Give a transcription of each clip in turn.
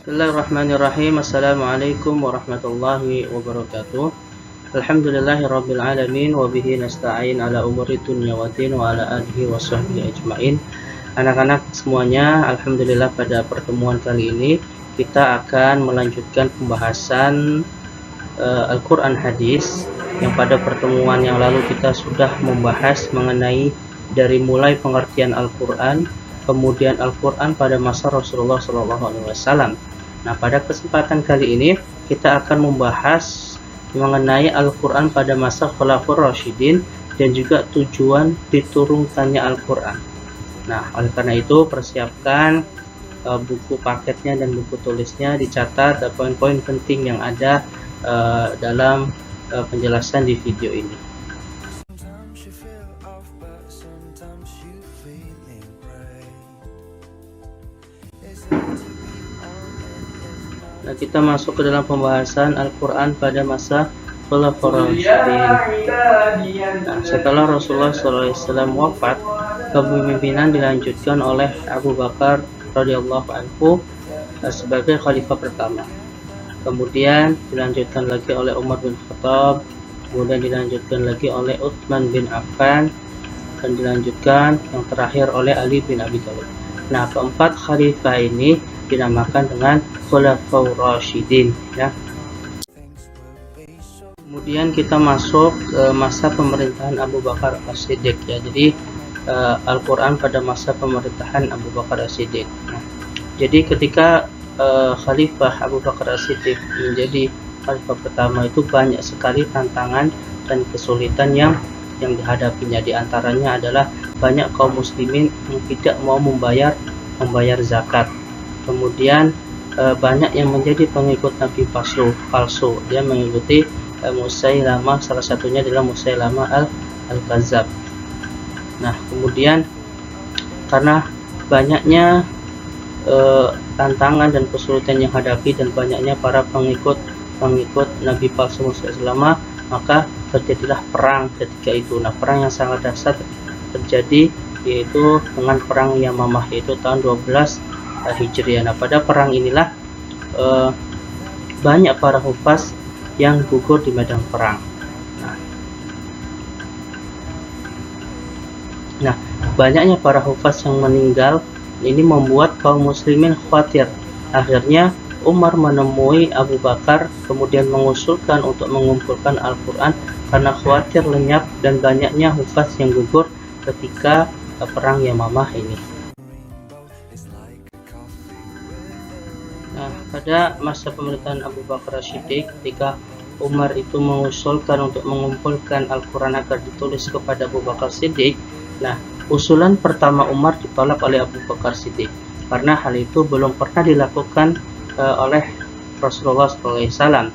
Bismillahirrahmanirrahim. Assalamualaikum warahmatullahi wabarakatuh. Alhamdulillahirabbil alamin wa bihi nasta'in ala umuri dunya waddin wa ala alihi washabbihi ajmain. Anak-anak semuanya, alhamdulillah pada pertemuan kali ini kita akan melanjutkan pembahasan Al-Qur'an hadis yang pada pertemuan yang lalu kita sudah membahas mengenai dari mulai pengertian Al-Qur'an, kemudian Al-Qur'an pada masa Rasulullah SAW. Nah, pada kesempatan kali ini kita akan membahas mengenai Al-Qur'an pada masa Khulafaur Rasyidin dan juga tujuan diturunkannya Al-Qur'an. Nah, oleh karena itu persiapkan buku paketnya dan buku tulisnya, dicatat poin-poin penting yang ada dalam penjelasan di video ini. Nah, kita masuk ke dalam pembahasan Al-Qur'an pada masa Khulafaur Rasyidin. Nah, setelah Rasulullah SAW wafat, kepemimpinan dilanjutkan oleh Abu Bakar radhiyallahu anhu sebagai khalifah pertama. Kemudian dilanjutkan lagi oleh Umar bin Khattab, kemudian dilanjutkan lagi oleh Utsman bin Affan, dan dilanjutkan yang terakhir oleh Ali bin Abi Thalib. Nah, keempat khalifah ini dinamakan dengan Khulafaur Rasyidin, ya. Kemudian kita masuk masa pemerintahan Abu Bakar As-Siddiq, ya. Jadi Al-Qur'an pada masa pemerintahan Abu Bakar As-Siddiq. Nah, jadi ketika Khalifah Abu Bakar As-Siddiq menjadi khalifah pertama itu banyak sekali tantangan dan kesulitan yang dihadapinya. Di antaranya adalah banyak kaum muslimin yang tidak mau membayar zakat. Kemudian banyak yang menjadi pengikut Nabi palsu. Dia mengikuti Musailamah, salah satunya adalah Musailamah al-Kadzab. Nah, kemudian karena banyaknya tantangan dan kesulitan yang hadapi dan banyaknya para pengikut Nabi palsu Musailamah, maka terjadilah perang ketika itu. Nah, perang yang sangat dahsyat terjadi, yaitu dengan perang Yamamah, yaitu tahun 12 Hijriah. Nah, pada perang inilah banyak para hufaz yang gugur di medan perang. Nah, banyaknya para hufaz yang meninggal ini membuat kaum muslimin khawatir. Akhirnya Umar menemui Abu Bakar, kemudian mengusulkan untuk mengumpulkan Al-Qur'an karena khawatir lenyap dan banyaknya hufaz yang gugur ketika perang Yamamah ini. Nah, pada masa pemerintahan Abu Bakar As-Siddiq, ketika Umar itu mengusulkan untuk mengumpulkan Al-Qur'an agar ditulis kepada Abu Bakar Siddiq, nah, usulan pertama Umar ditolak oleh Abu Bakar Siddiq karena hal itu belum pernah dilakukan oleh Rasulullah SAW.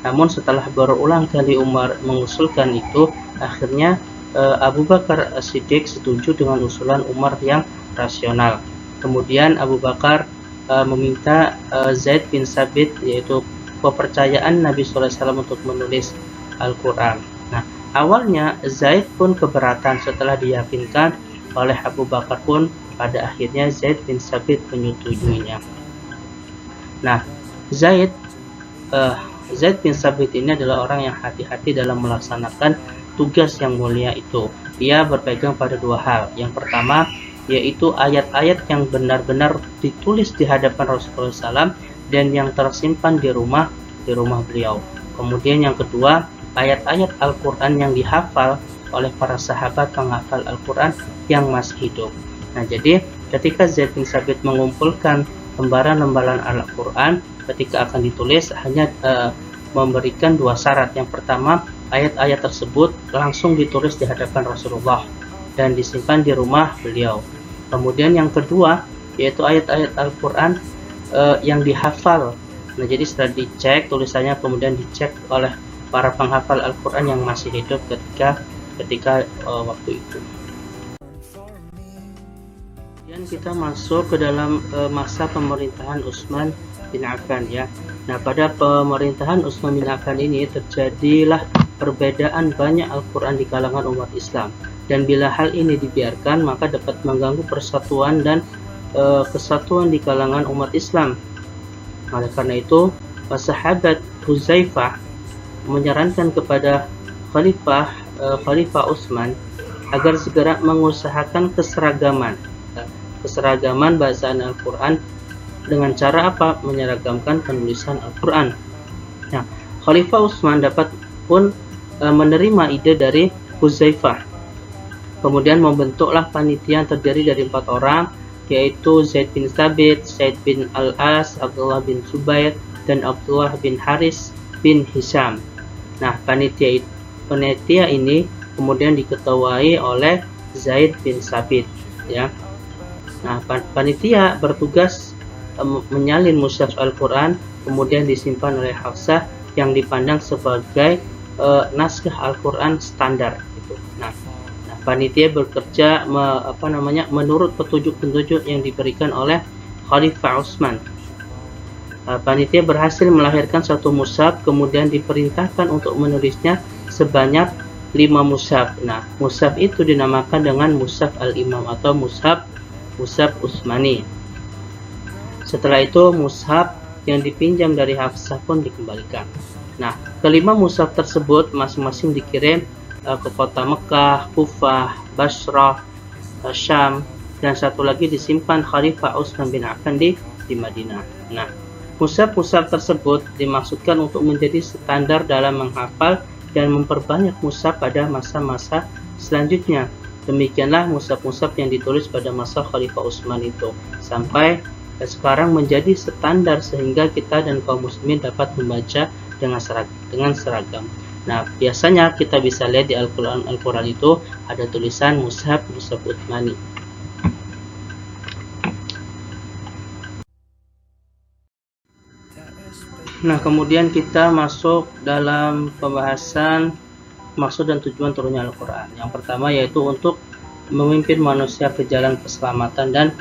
Namun setelah berulang kali Umar mengusulkan itu, akhirnya Abu Bakar As-Siddiq setuju dengan usulan Umar yang rasional. Kemudian Abu Bakar meminta Zaid bin Sabit, yaitu kepercayaan Nabi SAW untuk menulis Al-Qur'an. Nah, awalnya Zaid pun keberatan, setelah diyakinkan oleh Abu Bakar pun pada akhirnya Zaid bin Sabit menyetujuinya. Nah, Zaid bin Sabit ini adalah orang yang hati-hati dalam melaksanakan tugas yang mulia itu. Dia berpegang pada dua hal. Yang pertama, yaitu ayat-ayat yang benar-benar ditulis di hadapan Rasulullah SAW dan yang tersimpan di rumah beliau. Kemudian yang kedua, ayat-ayat Al-Qur'an yang dihafal oleh para sahabat penghafal Al-Qur'an yang masih hidup. Nah, jadi ketika Zaid bin Sabit mengumpulkan lembaran-lembaran Al-Qur'an, ketika akan ditulis hanya memberikan dua syarat. Yang pertama, ayat-ayat tersebut langsung ditulis di hadapan Rasulullah dan disimpan di rumah beliau. Kemudian yang kedua, yaitu ayat-ayat Al-Qur'an yang dihafal. Nah, jadi setelah dicek tulisannya, kemudian dicek oleh para penghafal Al-Qur'an yang masih hidup ketika waktu itu. Kemudian kita masuk ke dalam masa pemerintahan Utsman bin Affan, ya. Nah, pada pemerintahan Utsman bin Affan ini terjadilah perbedaan banyak Al-Qur'an di kalangan umat Islam. Dan bila hal ini dibiarkan, maka dapat mengganggu persatuan dan kesatuan di kalangan umat Islam. Oleh karena itu, sahabat Huzaifah menyarankan kepada Khalifah Utsman agar segera mengusahakan keseragaman bacaan Al-Quran dengan cara apa? Menyeragamkan penulisan Al-Quran. Nah, Khalifah Utsman pun menerima ide dari Huzaifah. Kemudian membentuklah panitia yang terdiri dari 4 orang, yaitu Zaid bin Thabit, Zaid bin Al-As, Abdullah bin Zubair, dan Abdullah bin Haris bin Hisham. Nah, panitia ini kemudian diketuai oleh Zaid bin Thabit, ya. Nah, panitia bertugas menyalin mushaf Al-Quran, kemudian disimpan oleh Hafsah yang dipandang sebagai naskah Al-Quran standar. Gitu. Nah, panitia bekerja menurut petunjuk-petunjuk yang diberikan oleh Khalifah Utsman. Panitia berhasil melahirkan satu mushaf, kemudian diperintahkan untuk menulisnya sebanyak 5 mushaf. Nah, mushaf itu dinamakan dengan mushaf Al-Imam atau mushaf Utsmani. Setelah itu mushaf yang dipinjam dari Hafsah pun dikembalikan. Nah, kelima mushaf tersebut masing-masing dikirim ke kota Mekah, Kufah, Basrah, Syam, dan satu lagi disimpan Khalifah Utsman bin Affan di Madinah. Nah, mushaf-mushaf tersebut dimaksudkan untuk menjadi standar dalam menghafal dan memperbanyak mushaf pada masa-masa selanjutnya. Demikianlah mushaf-mushaf yang ditulis pada masa Khalifah Utsman itu sampai sekarang menjadi standar sehingga kita dan kaum muslimin dapat membaca dengan seragam. Nah, biasanya kita bisa lihat di Al-Quran itu ada tulisan mushaf Utsmani. Nah, kemudian kita masuk dalam pembahasan maksud dan tujuan turunnya Al-Quran. Yang pertama yaitu untuk memimpin manusia ke jalan keselamatan dan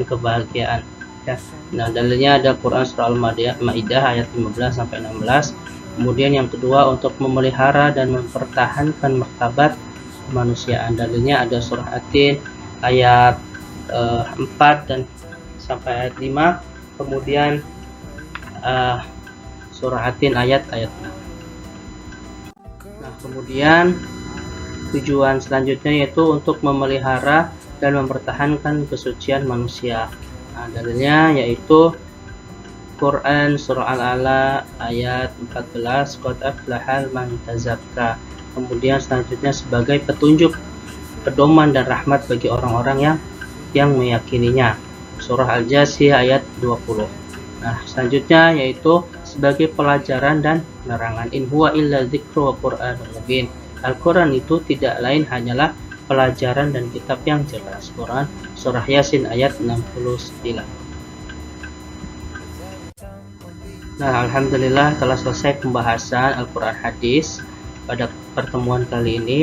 kebahagiaan. Ya. Nah, dalilnya ada Quran surah Al-Maidah ayat 15 sampai 16. Kemudian yang kedua untuk memelihara dan mempertahankan martabat kemanusiaan. Dalilnya ada surah At-Tin ayat 4 dan sampai ayat 5. Kemudian surah At-Tin ayat 6. Nah, kemudian tujuan selanjutnya yaitu untuk memelihara dan mempertahankan kesucian manusia. Nah, dalilnya yaitu Quran surah Al-A'la ayat 14, qad aflahal man tazakka. Kemudian selanjutnya sebagai petunjuk, pedoman dan rahmat bagi orang-orang yang meyakininya. Surah Al-Jasiyah ayat 20. Nah, selanjutnya yaitu sebagai pelajaran dan penerangan. In huwa illa dzikru wa Qur'anun mubin. Al-Quran itu tidak lain hanyalah pelajaran dan kitab yang jelas. Quran surah Yasin ayat 69. Nah, alhamdulillah telah selesai pembahasan Al-Quran hadis pada pertemuan kali ini.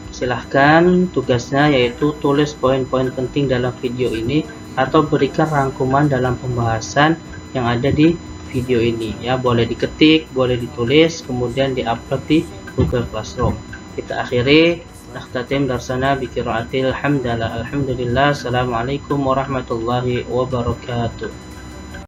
Silahkan tugasnya yaitu tulis poin-poin penting dalam video ini atau berikan rangkuman dalam pembahasan yang ada di video ini. Ya, boleh diketik, boleh ditulis, kemudian diupload di Google Classroom. Kita akhiri nakhtatim darsana bi qiraatil hamdalah. Alhamdulillah. Assalamualaikum warahmatullahi wabarakatuh.